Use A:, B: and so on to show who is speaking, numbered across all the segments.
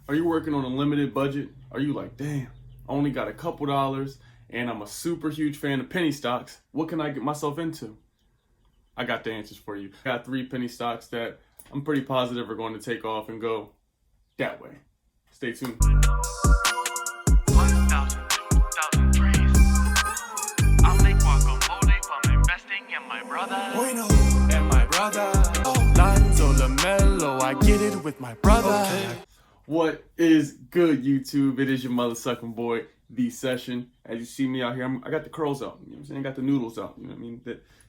A: Are you working on a limited budget? Are you like, damn, I only got a couple dollars and I'm a super huge fan of penny stocks. What can I get myself into? I got the answers for you. I got 3 penny stocks that I'm pretty positive are going to take off and go that way. Stay tuned.
B: 1,000, 2,000 trees. I'll make guacamole from investing in my brother. And my brother. 𝙎𝙚𝙬 I get it with my brother.
A: Okay. What is good, YouTube? It is your mother sucking boy, The Session. As you see me out here, I got the curls out. You know what I'm saying? I got the noodles out. You know what I mean?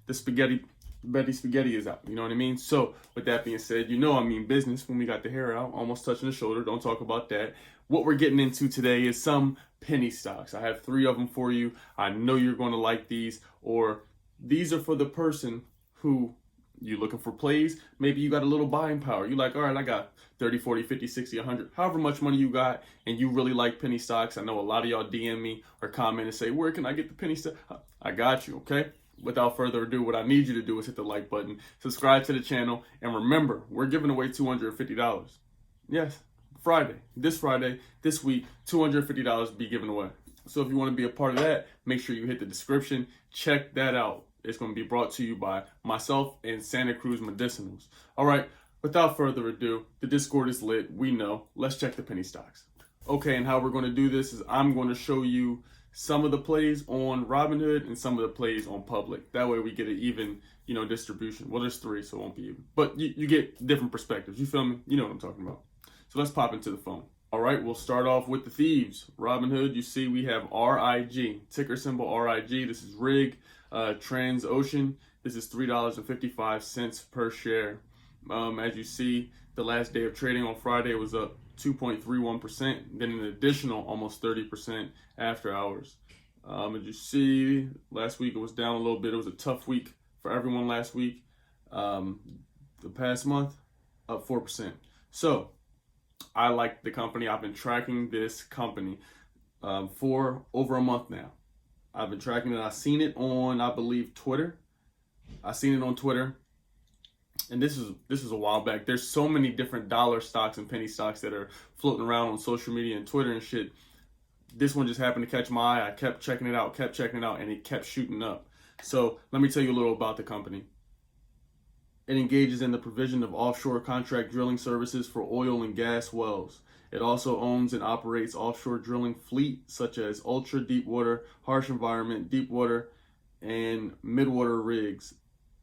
A: The spaghetti, Betty spaghetti is out. You know what I mean? So, with that being said, you know I mean business when we got the hair out, almost touching the shoulder. Don't talk about that. What we're getting into today is some penny stocks. I have 3 of them for you. I know you're going to like these, or these are for the person who you looking for plays. Maybe you got a little buying power. You like, all right, I got 30, 40, 50, 60, 100, however much money you got, and you really like penny stocks. I know a lot of y'all DM me or comment and say, where can I get the penny stock? I got you, okay? Without further ado, what I need you to do is hit the like button, subscribe to the channel, and remember, we're giving away $250. Yes, this Friday, this week, $250 be given away. So if you want to be a part of that, make sure you hit the description. Check that out. It's going to be brought to you by myself and Santa Cruz Medicinals. All right, without further ado, the Discord is lit. We know. Let's check the penny stocks. Okay, and how we're going to do this is I'm going to show you some of the plays on Robinhood and some of the plays on public. That way we get an even, distribution. Well, there's 3, so it won't be even. But you get different perspectives. You feel me? You know what I'm talking about. So let's pop into the phone. All right, we'll start off with the thieves. Robinhood, you see we have RIG, ticker symbol RIG. This is RIG. Transocean, this is $3.55 per share. As you see, the last day of trading on Friday was up 2.31%, then an additional almost 30% after hours. As you see, last week it was down a little bit. It was a tough week for everyone last week. The past month, up 4%. So I like the company. I've been tracking this company for over a month now. I've been tracking it. I've seen it on, I believe, Twitter. I've seen it on Twitter. And this is a while back. There's so many different dollar stocks and penny stocks that are floating around on social media and Twitter and shit. This one just happened to catch my eye. I kept checking it out, and it kept shooting up. So let me tell you a little about the company. It engages in the provision of offshore contract drilling services for oil and gas wells. It also owns and operates offshore drilling fleet such as ultra deep water, harsh environment, deep water, and midwater rigs.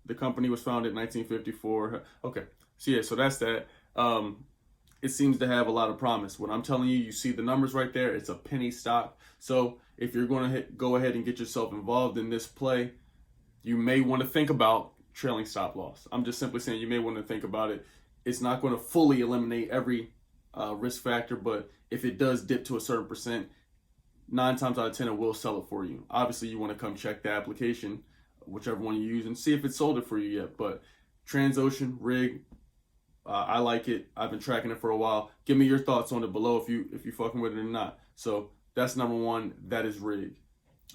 A: The company was founded in 1954. Okay, so that's that. It seems to have a lot of promise. What I'm telling you, you see the numbers right there. It's a penny stock. So if you're going to go ahead and get yourself involved in this play, you may want to think about trailing stop loss. I'm just simply saying you may want to think about it. It's not going to fully eliminate every risk factor, but if it does dip to a certain percent, 9 times out of 10 it will sell it for you. Obviously you want to come check the application, whichever one you use, and see if it sold it for you yet. But Transocean rig, I like it. I've been tracking it for a while. Give me your thoughts on it below if you fucking with it or not. So that's number 1. That is rig.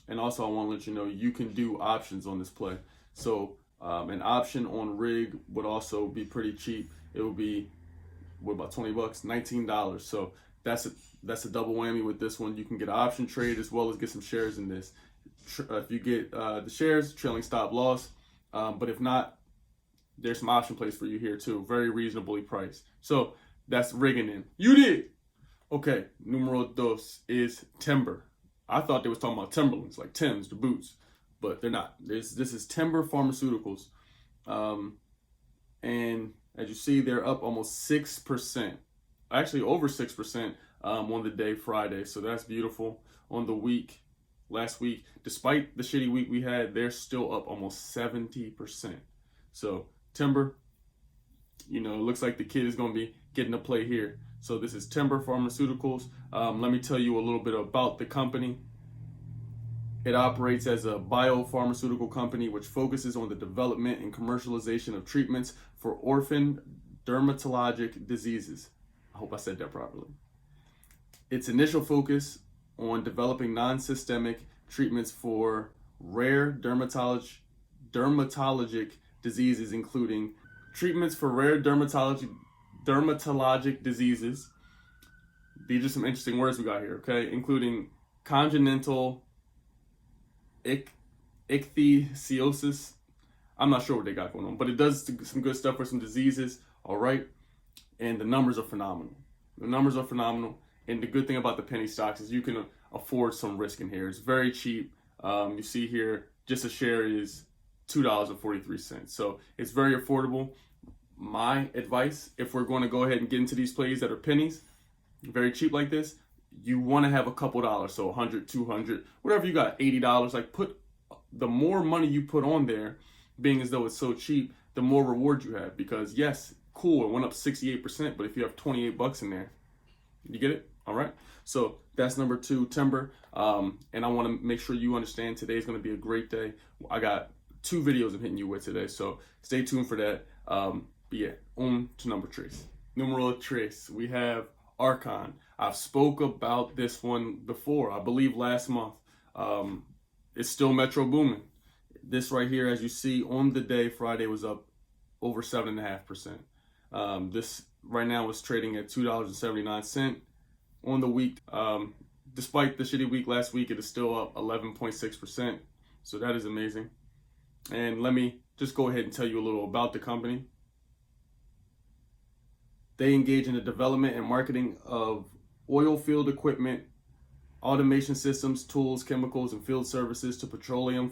A: And also I want to let you know you can do options on this play. So an option on rig would also be pretty cheap. It would be about $20, $19. So that's a double whammy with this one. You can get an option trade as well as get some shares in this. If you get the shares, trailing stop loss. But if not, there's some option plays for you here too. Very reasonably priced. So that's rigging in. You did. Okay, numero dos is Timber. I thought they was talking about Timberlands, like Timbs, the boots, but they're not. This is Timber Pharmaceuticals. And as you see, they're up almost 6%. Actually, over 6% on the day Friday. So that's beautiful. On the week, last week, despite the shitty week we had, they're still up almost 70%. So Timber, it looks like the kid is going to be getting a play here. So this is Timber Pharmaceuticals. Let me tell you a little bit about the company. It operates as a biopharmaceutical company which focuses on the development and commercialization of treatments for orphan dermatologic diseases. I hope I said that properly. Its initial focus on developing non-systemic treatments for rare dermatologic diseases, including treatments for rare dermatologic diseases, these are some interesting words we got here, okay? Including congenital ichthyosis. I'm not sure what they got going on, but it does some good stuff for some diseases, all right? And the numbers are phenomenal. The numbers are phenomenal. And the good thing about the penny stocks is you can afford some risk in here. It's very cheap. You see here, just a share is $2.43. So it's very affordable. My advice, if we're going to go ahead and get into these plays that are pennies, very cheap like this, you want to have a couple dollars. So 100, 200, whatever you got, $80. Like, put the more money you put on there, being as though it's so cheap, the more reward you have. Because yes, cool, it went up 68%, but if you have 28 bucks in there, you get it? All right. So that's number 2, timber. And I want to make sure you understand today's going to be a great day. I got 2 videos I'm hitting you with today, so stay tuned for that. But yeah, on to number 3. Numero 3, we have Archon. I've spoke about this one before, I believe last month. It's still Metro booming. This right here, as you see on the day, Friday was up over 7.5%. This right now is trading at $2.79 on the week. Despite the shitty week last week, it is still up 11.6%. So that is amazing. And let me just go ahead and tell you a little about the company. They engage in the development and marketing of oil field equipment, automation systems, tools, chemicals, and field services to petroleum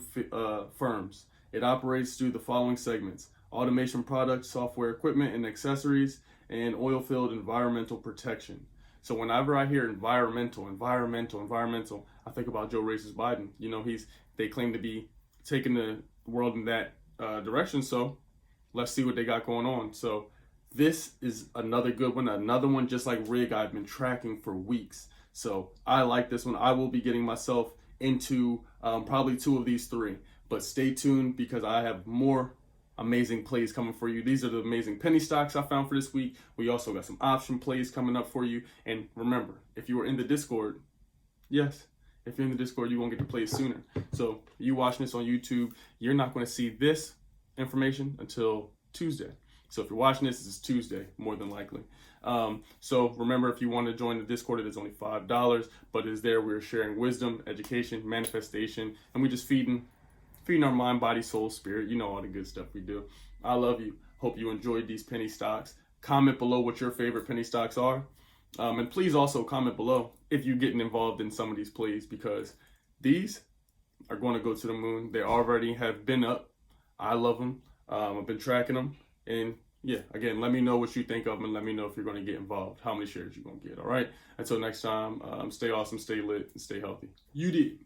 A: firms. It operates through the following segments: automation products, software equipment and accessories, and oil field environmental protection. So whenever I hear environmental, I think about Joe Racist Biden. You know, they claim to be taking the world in that direction. So let's see what they got going on. So this is another good one, another one just like Rig I've been tracking for weeks. So I like this one. I will be getting myself into probably 2 of these 3, but stay tuned because I have more amazing plays coming for you. These are the amazing penny stocks I found for this week. We also got some option plays coming up for you. And remember, if you are in the Discord, yes, if you're in the Discord, you won't get to play sooner. So you watching this on YouTube, you're not going to see this information until Tuesday. So if you're watching this, it's Tuesday, more than likely. So remember, if you want to join the Discord, it is only $5, but it is there. We're sharing wisdom, education, manifestation, and we just feeding our mind, body, soul, spirit. You know, all the good stuff we do. I love you. Hope you enjoyed these penny stocks. Comment below what your favorite penny stocks are. And please also comment below if you're getting involved in some of these plays, because these are going to go to the moon. They already have been up. I love them. I've been tracking them. And yeah, again, let me know what you think of them, and let me know if you're going to get involved, how many shares you're going to get. All right. Until next time, stay awesome, stay lit, and stay healthy. You did.